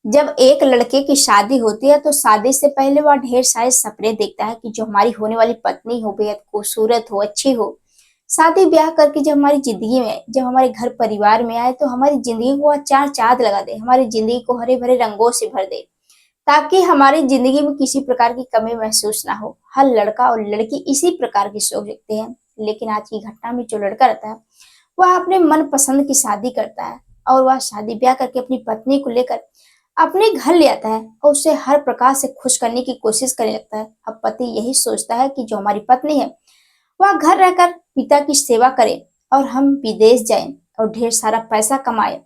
जब एक लड़के की शादी होती है तो शादी से पहले वह ढेर सारे सपने देखता है कि जो हमारी होने वाली पत्नी हो, बेहद खूबसूरत हो, अच्छी हो। शादी ब्याह करके जब हमारी जिंदगी में, जब हमारे घर परिवार में आए तो हमारी जिंदगी को वह चार चांद लगा दे, हमारी जिंदगी को हरे भरे रंगों से भर दे, ताकि हमारी जिंदगी में किसी प्रकार की कमी महसूस ना हो। हर लड़का और लड़की इसी प्रकार की सोच रखते हैं। लेकिन आज की घटना में जो लड़का रहता है वह अपने मन पसंद की शादी करता है और वह शादी ब्याह करके अपनी पत्नी को लेकर अपने घर ले आता है और उसे हर प्रकार से खुश करने की कोशिश करने लगता है। अब पति यही सोचता है कि जो हमारी पत्नी है वह घर रहकर पिता की सेवा करे और हम विदेश जाएं और ढेर सारा पैसा कमाए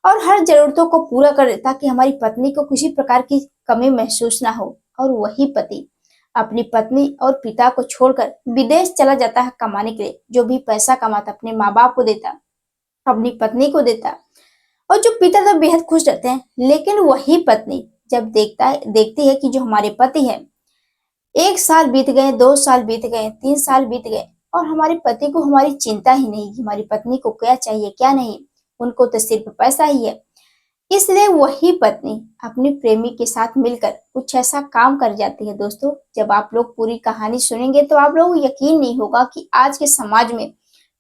और हर जरूरतों को पूरा करे, ताकि हमारी पत्नी को किसी प्रकार की कमी महसूस ना हो। और वही पति अपनी पत्नी और पिता को छोड़कर विदेश चला जाता है कमाने के लिए। जो भी पैसा कमाता अपने माँ बाप को देता, अपनी पत्नी को देता, और जो पिता तो बेहद खुश रहते हैं। लेकिन वही पत्नी जब देखती है कि जो हमारे पति है, 1 साल बीत गए, 2 साल बीत गए, 3 साल बीत गए और हमारे पति को हमारी चिंता ही नहीं कि हमारी पत्नी को क्या चाहिए क्या नहीं, उनको तो सिर्फ पैसा ही है। इसलिए वही पत्नी अपनी प्रेमी के साथ मिलकर कुछ ऐसा काम कर जाती है। दोस्तों, जब आप लोग पूरी कहानी सुनेंगे तो आप लोगों को यकीन नहीं होगा कि आज के समाज में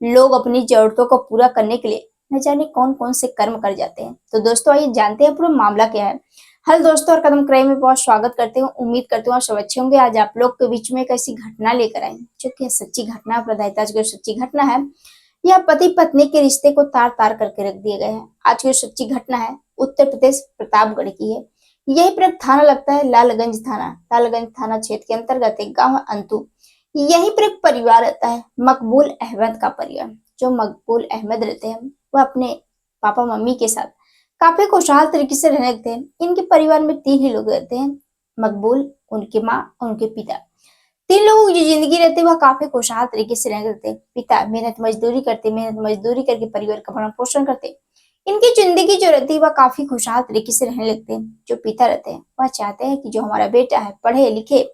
लोग अपनी जरूरतों को पूरा करने के लिए न जाने कौन कौन से कर्म कर जाते हैं। तो दोस्तों, आइए जानते हैं पूरा मामला क्या है। हेलो दोस्तों, और कदम क्राइम में बहुत स्वागत करते हूँ। उम्मीद करते हूँ आप सब अच्छे होंगे। आज आप लोग के बीच में एक ऐसी घटना लेकर आए जो कि सच्ची घटना प्रदायित आज की सच्ची घटना है। यह पति पत्नी के रिश्ते को तार तार करके रख दिए गए हैं। आज की सच्ची घटना है उत्तर प्रदेश प्रतापगढ़ की है। यही पर एक थाना लगता है लालगंज थाना। लालगंज थाना क्षेत्र के अंतर्गत एक गाँव है अंतु। यहीं पर एक परिवार रहता है, मकबूल अहमद का परिवार। जो मकबूल अहमद रहते हैं वह अपने पापा मम्मी के साथ काफी खुशहाल तरीके से रहने लगते हैं। इनके परिवार में 3 ही लोग रहते हैं, मकबूल, उनकी माँ और उनके पिता। 3 लोगों की जो जिंदगी रहती है वह काफी खुशहाल तरीके से रहने लगते हैं। पिता मेहनत मजदूरी करके परिवार का भरण पोषण करते। इनकी जिंदगी जो रहती है वह काफी खुशहाल तरीके से रहने लगते हैं। जो पिता रहते हैं वह चाहते हैं कि जो हमारा बेटा है पढ़े लिखे,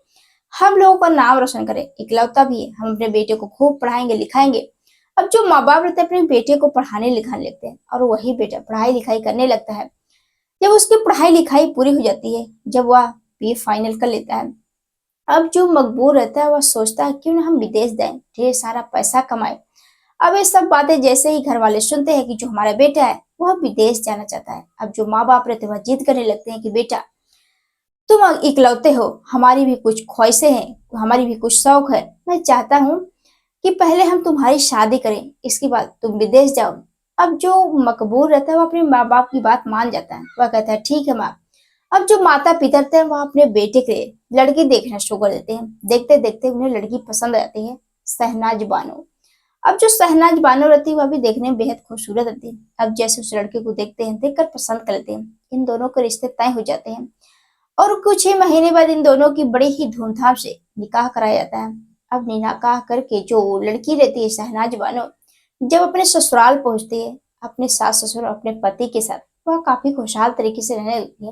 हम लोगों का नाम रोशन करे, इकलौता भी है, हम अपने बेटे को खूब पढ़ाएंगे लिखाएंगे। अब जो माँ बाप रहते हैं अपने बेटे को पढ़ाने लिखाने लगते हैं और वही बेटा पढ़ाई लिखाई करने लगता है। जब उसकी पढ़ाई लिखाई पूरी हो जाती है, जब वह बीए फाइनल कर लेता है, अब जो मकबूल रहता है वह सोचता है क्यों ना हम विदेश जाएं, ढेर सारा पैसा कमाए। अब ये सब बातें जैसे ही घर वाले सुनते हैं कि जो हमारा बेटा है वह विदेश जाना चाहता है, अब जो माँ बाप रहते हैं वह जिद करने लगते हैं कि बेटा तुम इकलौते हो, हमारी भी कुछ ख्वाहिशें हैं, हमारी भी कुछ शौक है। मैं चाहता हूँ कि पहले हम तुम्हारी शादी करें, इसके बाद तुम विदेश जाओ। अब जो मकबूल रहता है वो अपने माँ बाप की बात मान जाता है। वह कहता है ठीक है माँ। अब जो माता पिता रहते हैं वह अपने बेटे के लिए लड़की देखना शुरू कर देते हैं। देखते देखते उन्हें लड़की पसंद आती है, शहनाज बानो। अब जो शहनाज बानो रहती है वह भी देखने में बेहद खूबसूरत रहती है। अब जैसे उस लड़के को देखते हैं, देखकर पसंद कर लेते हैं। इन दोनों के रिश्ते तय हो जाते हैं और कुछ ही महीने बाद इन दोनों की बड़ी ही धूमधाम से निकाह कराया जाता है। अब निकाह करके जो लड़की रहती है शहनाज बानो, जब अपने ससुराल पहुंचती है अपने सास ससुर और अपने पति के साथ, वह काफी खुशहाल तरीके से रहने लगती है।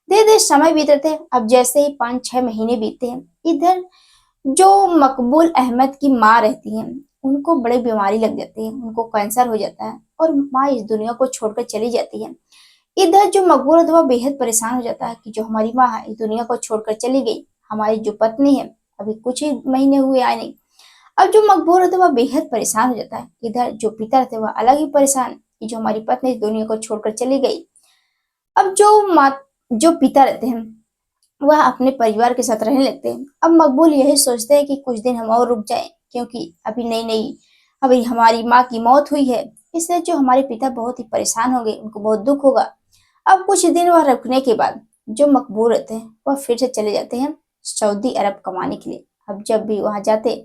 धीरे धीरे समय बीतते हैं। अब जैसे ही 5-6 महीने बीतते हैं, इधर जो मकबूल अहमद की माँ रहती है उनको बड़ी बीमारी लग जाती है, उनको कैंसर हो जाता है और माँ इस दुनिया को छोड़कर चली जाती है। इधर जो मकबूल है तो वह बेहद परेशान हो जाता है कि जो हमारी माँ है इस दुनिया को छोड़कर चली गई, हमारी जो पत्नी है अभी कुछ ही महीने हुए आए नहीं। अब जो मकबूल है तो वह बेहद परेशान हो जाता है। इधर जो पिता थे वह अलग ही परेशान कि जो हमारी पत्नी इस दुनिया को छोड़कर चली गई। अब जो पिता रहते हैं वह अपने परिवार के साथ रहने लगते हैं। अब मकबूल यही सोचते हैं कि कुछ दिन हम और रुक जाएं, क्योंकि अभी नई नई अभी हमारी माँ की मौत हुई है। इससे जो हमारे पिता बहुत ही परेशान होंगे, उनको बहुत दुख होगा। अब कुछ दिन वह रुकने के बाद जो मकबूल रहते हैं वह फिर से चले जाते हैं सऊदी अरब कमाने के लिए। अब जब भी वहां जाते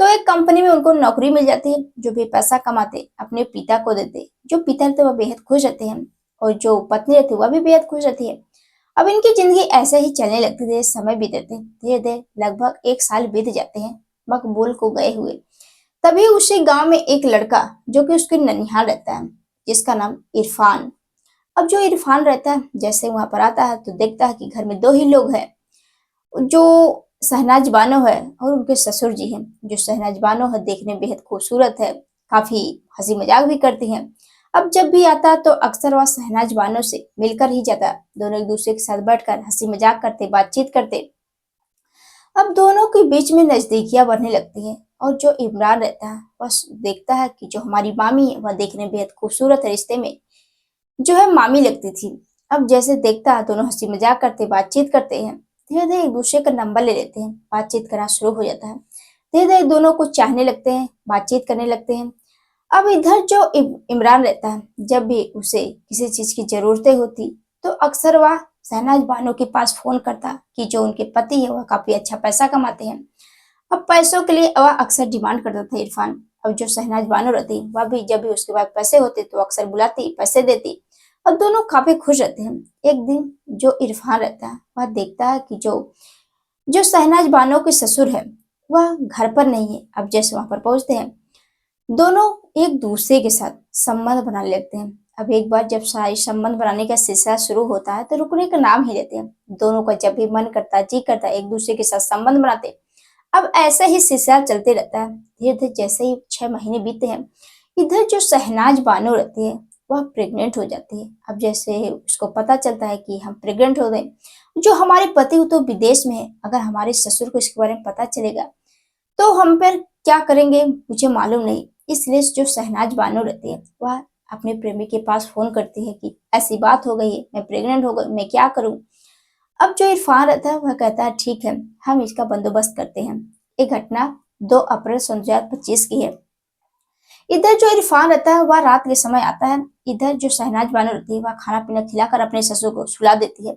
तो एक कंपनी में उनको नौकरी मिल जाती है। जो भी पैसा कमाते अपने पिता को देते। जो पिता रहते वह बेहद खुश रहते हैं और जो पत्नी रहती है वह भी बेहद खुश रहती है। अब इनकी जिंदगी ऐसे ही चलने लगती है, समय बीतते धीरे धीरे लगभग 1 साल बीत जाते हैं मकबूल को गए हुए। तभी उसी गांव में एक लड़का जो कि उसके ननिहाल रहता है, जिसका नाम इरफान। अब जो इरफान रहता है जैसे वहां पर आता है तो देखता है कि घर में 2 ही लोग हैं, जो शहनाज बानो है और उनके ससुर जी हैं। जो शहनाज बानो है देखने में बेहद खूबसूरत है, काफी हंसी मजाक भी करती हैं। अब जब भी आता तो अक्सर वह शहनाज बानो से मिलकर ही जाता। दोनों एक दूसरे के साथ बैठकर हंसी मजाक करते, बातचीत करते। अब दोनों के बीच में नजदीकियां बढ़ने लगती हैं और जो इमरान रहता है वह देखता है कि जो हमारी मामी है वह देखने में बेहद खूबसूरत है, रिश्ते में जो है मामी लगती थी। अब जैसे देखता है दोनों हंसी मजाक करते, बातचीत करते हैं। धीरे धीरे एक दूसरे का नंबर ले लेते हैं, बातचीत करना शुरू हो जाता है। धीरे धीरे दोनों को चाहने लगते हैं, बातचीत करने लगते हैं। अब इधर जो इमरान रहता है, जब भी उसे किसी चीज की जरूरतें होती तो अक्सर वह शहनाज बानो के पास फोन करता कि जो उनके पति है वह काफी अच्छा पैसा कमाते हैं। अब पैसों के लिए वह अक्सर डिमांड करता था इरफान। अब जो शहनाज बानो रहती वह भी जब भी उसके पास पैसे होते तो अक्सर बुलाती, पैसे देती और दोनों काफी खुश रहते हैं। एक दिन जो इरफान रहता है वह देखता है कि जो जो शहनाज बानो के ससुर है वह घर पर नहीं है। अब जैसे वहां पर पहुंचते हैं, दोनों एक दूसरे के साथ संबंध बनाने लगते हैं। अब एक बार जब सारी संबंध बनाने का सिलसिला शुरू होता है तो रुकने का नाम ही लेते हैं। दोनों का जब भी मन करता है, जी करता है, एक दूसरे के साथ संबंध बनाते। अब ऐसा ही सिलसिला चलते रहता है। धीरे धीरे जैसे ही 6 महीने बीते हैं, इधर जो शहनाज बानो रहती है वह प्रेग्नेंट हो जाती है। अब जैसे उसको पता चलता है कि हम प्रेग्नेंट हो गए, जो हमारे पति तो विदेश में है, अगर हमारे ससुर को इसके बारे में पता चलेगा तो हम फिर क्या करेंगे मुझे मालूम नहीं। इसलिए जो शहनाज बानो रहती है वह अपने प्रेमी के पास फोन करती है कि ऐसी बात हो गई है, मैं प्रेग्नेंट हो गई, मैं क्या करूं। अब जो इरफान रहता है वह कहता है ठीक है, हम इसका बंदोबस्त करते हैं। ये घटना 2 अप्रैल 2025 की है। इधर जो इरफान रहता है वह रात के समय आता है। इधर जो शहनाज बानो रहती है वह खाना पीना खिलाकर अपने ससुर को सुला देती है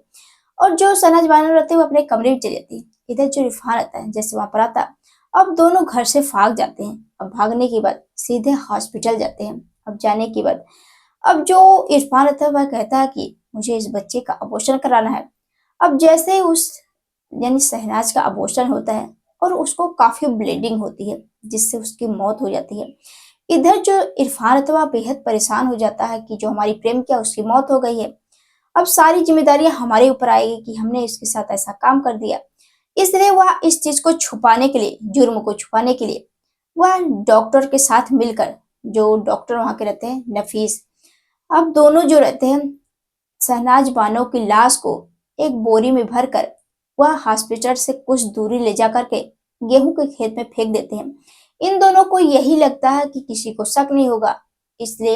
और जो शहनाज बानो रहती है वो अपने कमरे में चली जाती है। इधर जो इरफान रहता है जैसे वहां पर आता, अब दोनों घर से भाग जाते हैं। अब भागने के बाद सीधे हॉस्पिटल जाते हैं। अब जाने के बाद अब जो इरफान रहता है वह कहता है कि मुझे इस बच्चे का अबॉर्शन कराना है। अब जैसे उस यानी शहनाज का अबॉर्शन होता है और उसको काफी ब्लीडिंग होती है जिससे उसकी मौत हो जाती है। इधर जो इरफान है वह बेहद परेशान हो जाता है कि जो हमारी प्रेम क्या उसकी मौत हो गई है। अब सारी जिम्मेदारियां हमारे ऊपर आएगी कि हमने इसके साथ ऐसा काम कर दिया। इसलिए वह इस चीज को छुपाने के लिए, जुर्म को छुपाने के लिए वह डॉक्टर के साथ मिलकर, जो डॉक्टर वहां के रहते हैं नफीस, अब दोनों जो रहते हैं शहनाज बानो की लाश को एक बोरी में भरकर वह हॉस्पिटल से कुछ दूरी ले जा करके गेहूं के खेत में फेंक देते हैं। इन दोनों को यही लगता है कि किसी को शक नहीं होगा, इसलिए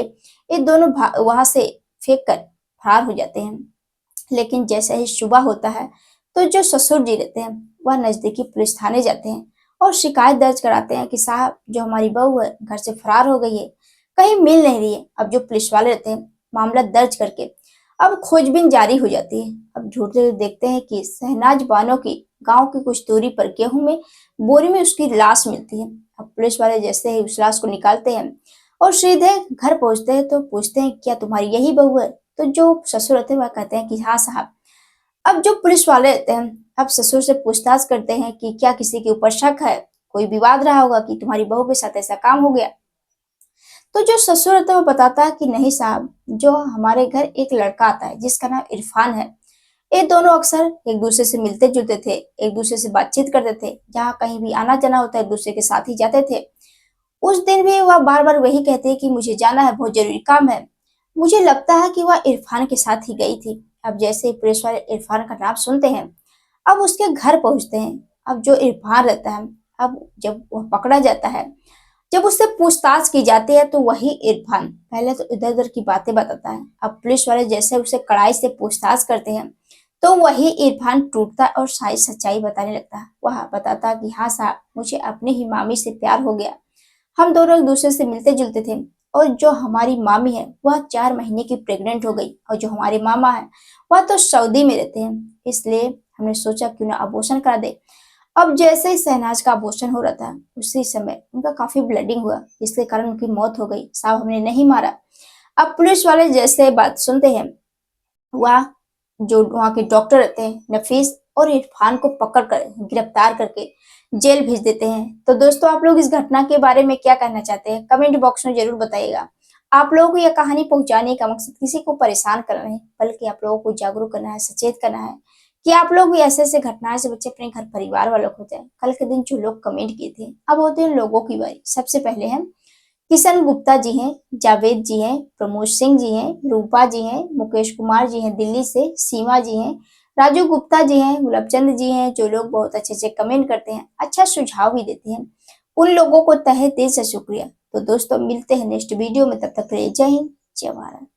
ये दोनों वहां से फेंक कर फरार हो जाते हैं। लेकिन जैसे ही सुबह होता है तो जो ससुर जी रहते हैं वह नजदीकी पुलिस थाने जाते हैं और शिकायत दर्ज कराते हैं कि साहब जो हमारी बहू है घर से फरार हो गई है, कहीं मिल नहीं रही है। अब जो पुलिस वाले रहते हैं मामला दर्ज करके अब खोजबीन जारी हो जाती है। अब ढूंढते देखते हैं कि शहनाज बानो की गांव की कुछ दूरी पर गेहूं में बोरी में उसकी लाश मिलती है। अब पुलिस वाले जैसे ही उस लाश को निकालते हैं और सीधे घर पहुंचते हैं तो पूछते हैं क्या तुम्हारी यही बहू है। तो जो ससुर रहते हैं वह कहते हैं कि हाँ साहब। अब जो पुलिस वाले रहते हैं अब ससुर से पूछताछ करते हैं कि क्या किसी के ऊपर शक है, कोई विवाद रहा होगा कि तुम्हारी बहू के साथ ऐसा काम हो गया। तो जो ससुर रहता है वो बताता है कि नहीं साहब, जो हमारे घर एक लड़का आता है जिसका नाम इरफान है, ये दोनों अक्सर एक दूसरे से मिलते जुलते थे, एक दूसरे से बातचीत करते थे, जहाँ कहीं भी आना जाना होता है एक दूसरे के साथ ही जाते थे। उस दिन भी वह बार बार वही कहते हैं कि मुझे जाना है, बहुत जरूरी काम है। मुझे लगता है कि वह इरफान के साथ ही गई थी। अब जैसे ही पुलिस वाले इरफान का नाम सुनते हैं, अब उसके घर पहुंचते हैं। अब जो इरफान रहता है, अब जब वह पकड़ा जाता है, जब उससे पूछताछ की जाती है तो वही इरफान पहले तो इधर उधर की बातें बताता है। अब पुलिस वाले जैसे उसे कड़ाई से पूछताछ करते हैं तो वही इरफान टूटता और सारी सच्चाई बताने लगता है। वह बताता है कि हाँ साहब, मुझे अपनी ही मामी से प्यार हो गया, हम दोनों एक दूसरे से मिलते जुलते थे और जो हमारी मामी है वह 4 महीने की प्रेग्नेंट हो गई और जो हमारे मामा है वह तो सऊदी में रहते हैं, इसलिए हमने सोचा क्यों ना अबॉर्शन करा दे। अब जैसे ही शहनाज का अबॉर्शन हो रहा था उसी समय उनका काफी ब्लीडिंग हुआ, जिसके कारण उनकी मौत हो गई। साहब हमने नहीं मारा। अब पुलिस वाले जैसे बात सुनते हैं, वह जो वहाँ के डॉक्टर रहते हैं नफीस और इरफान को पकड़ कर गिरफ्तार करके जेल भेज देते हैं। तो दोस्तों आप लोग इस घटना के बारे में क्या कहना चाहते हैं कमेंट बॉक्स में जरूर बताइएगा। आप लोगों को यह कहानी पहुंचाने का मकसद किसी को परेशान करना नहीं, बल्कि आप लोगों को जागरूक करना है, सचेत करना है कि आप लोग भी ऐसे ऐसे घटनाएं से बच्चे अपने घर परिवार वालों को जाए। कल के दिन जो लोग कमेंट किए थे अब होते हैं लोगों की बारी। सबसे पहले है किशन गुप्ता जी हैं, जावेद जी हैं, प्रमोद सिंह जी हैं, रूपा जी हैं, मुकेश कुमार जी हैं दिल्ली से, सीमा जी हैं, राजू गुप्ता जी हैं, गुलाबचंद जी हैं, जो लोग बहुत अच्छे से कमेंट करते हैं, अच्छा सुझाव भी देते हैं, उन लोगों को तहे दिल से शुक्रिया। तो दोस्तों मिलते हैं नेक्स्ट वीडियो में, तब तक के लिए जय हिंद, जय भारत।